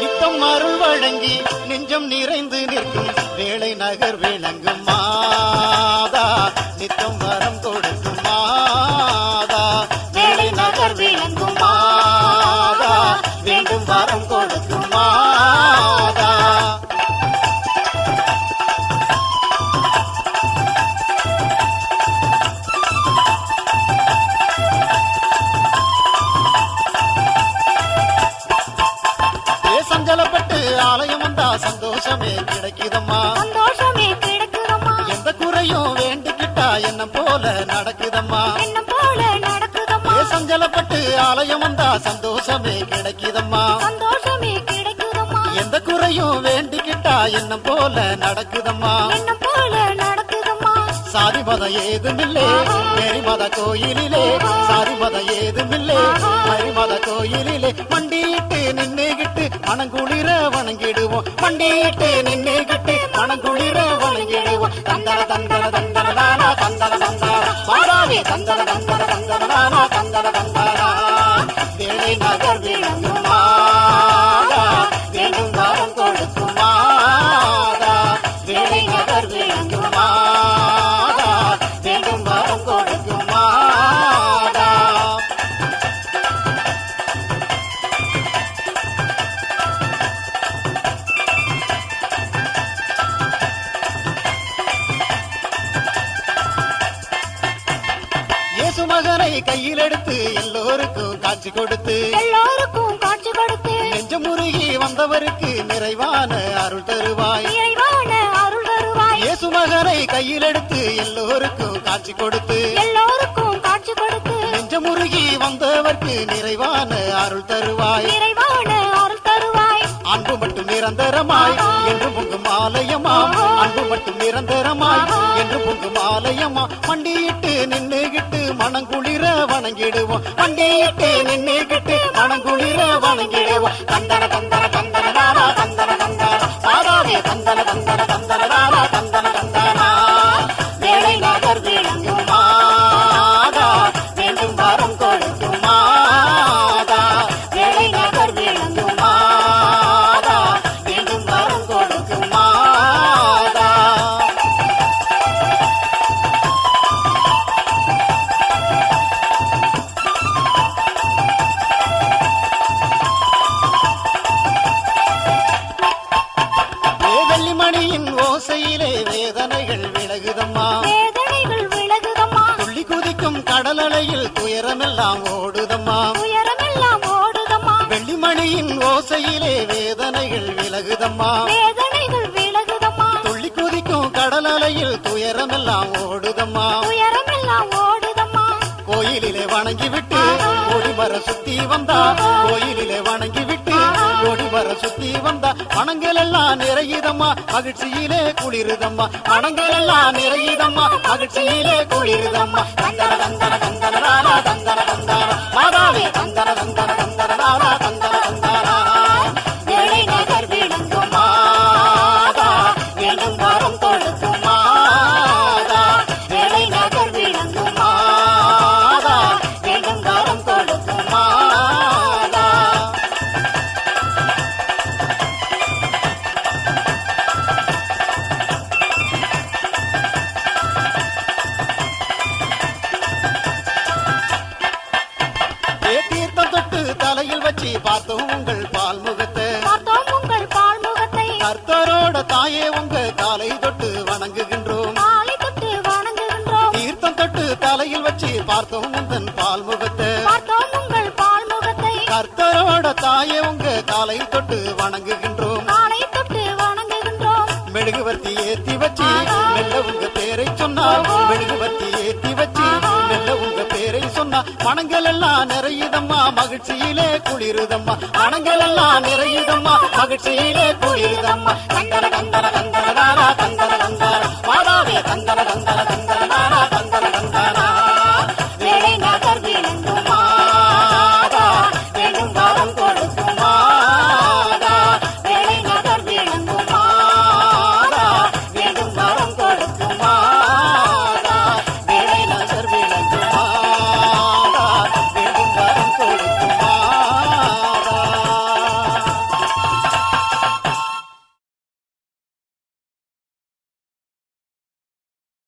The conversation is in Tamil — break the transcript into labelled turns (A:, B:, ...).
A: நித்தம் அருள் வழங்கி நெஞ்சம் நிறைந்து நிற்கும் வேளை நகர் விளங்கும் மாதா நித்தம் வரம் கொடுக்கும் மாதா வேளை நகர் விளங்கும் மாதா வேண்டும் வரம் கொடுக்கும் மாதா சஞ்சலப்பட்டு ஆலயம் வந்தா சந்தோஷமே கிடைக்குதம்மா
B: சந்தோஷமே கிடைக்குதம்மா
A: எந்த குறையும் வேண்டிக்கிட்டா என்ன போல நடக்குதம்மா
B: என்ன போல நடக்குதம்மா
A: சஞ்சலப்பட்டு ஆலயம் வந்தா சந்தோஷமே கிடைக்குதம்மா
B: சந்தோஷமே கிடைக்குதம்மா
A: எந்த குறையும் வேண்டிக்கிட்டா என்ன போல நடக்குதம்மா
B: என்ன போல நடக்குதம்மா
A: சாதி மதம் ஏதுமில்லே மேரி மத கோயிலிலே சாதி மதம் ஏதுமில்லே மேரி மத கோயிலிலே மண்டியிட்டு நின்னுகிட்டு மனங்குளிர வணங்கிடுவோம் மண்டியிட்டு நின்னுகிட்டு மனங்குளிர வணங்கிடுவோம் தந்தர தந்தர தந்தர தானா தந்தர தந்தர மாதாவே தந்தர தந்தர தந்தர தானா தந்தர தந்தரா வேளை நகர் விளங்கும் மாதா வேண்டும் வரம் கொடுக்கும் மாதா வேளை நகர் விளங்கும் மாதா வேண்டும் வரம் கொடுக்கும் மாதா இயேசு மகனை கையில் எடுத்து எல்லோருக்கும் காட்சி கொடுத்து
B: எல்லோருக்கும் காட்சி கொடுத்து
A: நெஞ்சமுருகி வந்தவருக்கு நிறைவான அருள் தருவாய்
B: நிறைவான அருள் தருவாய்
A: இயேசு மகனை கையில் எடுத்து எல்லோருக்கும் காட்சி கொடுத்து
B: எல்லோருக்கும் காட்சி கொடுத்து
A: நெஞ்சமுருகி வந்தவர்க்கு நிறைவான அருள் தருவாய்
B: நிறைவான அருள் தருவாய்
A: அன்பு மட்டும் நிரந்தரமாய் என்று பொங்கும் ஆலயமாம் அன்பு மட்டும் நிரந்தரமாய் என்று பொங்கும் ஆலயமா மண்டியிட்டு நின்னுகிட்டு மனங்குளிர வணங்கிடுவோம் மண்டியிட்டு நின்னுகிட்டு மனங்குளிர வணங்கிடுவோம் தந்தர தந்தர தந்தர தானா தந்தர தந்தர மாதாவே தந்தர தந்தர தந்தர தானா தந்தர தந்தரா வேளை நகர் விளங்கும் மாதா வேண்டும் வரம் கொடுக்கும் மாதா வேளை நகர் விளங்கும் மாதா வேண்டும் வரம் கொடுக்கும் மாதா வெள்ளிமணியின் ஓசையிலே வேதனைகள் விலகுதம்மா
B: வேதனைகள் விலகுதம்மா
A: துள்ளி குதிக்கும் கடல் அலையில் துயரமெல்லாம் ஓடுதம்மா
B: உயரமெல்லாம் ஓடுதம்மா
A: வெள்ளிமணியின் ஓசையிலே வேதனைகள் விலகுதம்மா
B: வேதனைகள் விலகுதம்மா
A: துள்ளி குதிக்கும் கடல் அலையில் துயரமெல்லாம் ஓடுதம்மா
B: உயரமெல்லாம் ஓடுதம்மா
A: கோயிலிலே வணங்கிவிட்டு ஓடி வர சுத்தி வந்தா கோயிலிலே வணங்கிவிட்டு ஓடி வர சுத்தி வந்தா மனங்கள் எல்லாம் நிறையுதம்மா மகிழ்ச்சியிலே குளிருதம்மா மனங்கள் எல்லாம் நிறையுதம்மா மகிழ்ச்சியிலே குளிருதம்மா தந்தர தந்தர தந்தர தானா தந்தர தந்தர மாதாவே தந்தர தந்தர தந்தர தானா தந்தர தந்தரா வேளை நகர் விளங்கும் மாதா வேண்டும் வரம் கொடுக்கும் மாதா வேளை நகர் விளங்கும் மாதா வேண்டும் வரம் கொடுக்கும் மாதா தீர்த்தம் தொட்டு தலையில் வச்சு பார்த்தோம் உங்கள் பால் முகத்தை
B: பார்த்தோம் உங்கள் பால்முகத்தை
A: கர்த்தரோட தாயே உங்க காலை தொட்டு வணங்குகின்றோம்
B: காலை தொட்டு வணங்குகின்றோம்
A: தீர்த்தம் தொட்டு தலையில் வச்சு பார்த்தோம் உந்தன் பால் முகத்தை
B: பார்த்தோம் உங்கள் பால்முகத்தை
A: கர்த்தரோட தாயே உங்க காலை தொட்டு வணங்குகின்றோம்
B: காலை தொட்டு வணங்குகின்றோம்
A: மெழுகுவர்த்தி ஏத்தி வச்சு மெல்ல உங்க பேரை சொன்னால் மெழுகுவர்த்தி ஏத்தி வச்சு மெல்ல உங்க பேரை சொன்னா மனங்கள் எல்லாம் நிறையுதம்மா மகிழ்ச்சியிலே குளிருதம்மா மனங்கள் எல்லாம் நிறையுதம்மா மகிழ்ச்சியிலே குளிருதம்மா தந்தர தந்தர தந்தர தானா தந்தர தந்தர மாதாவே தந்தர தந்தர தந்தர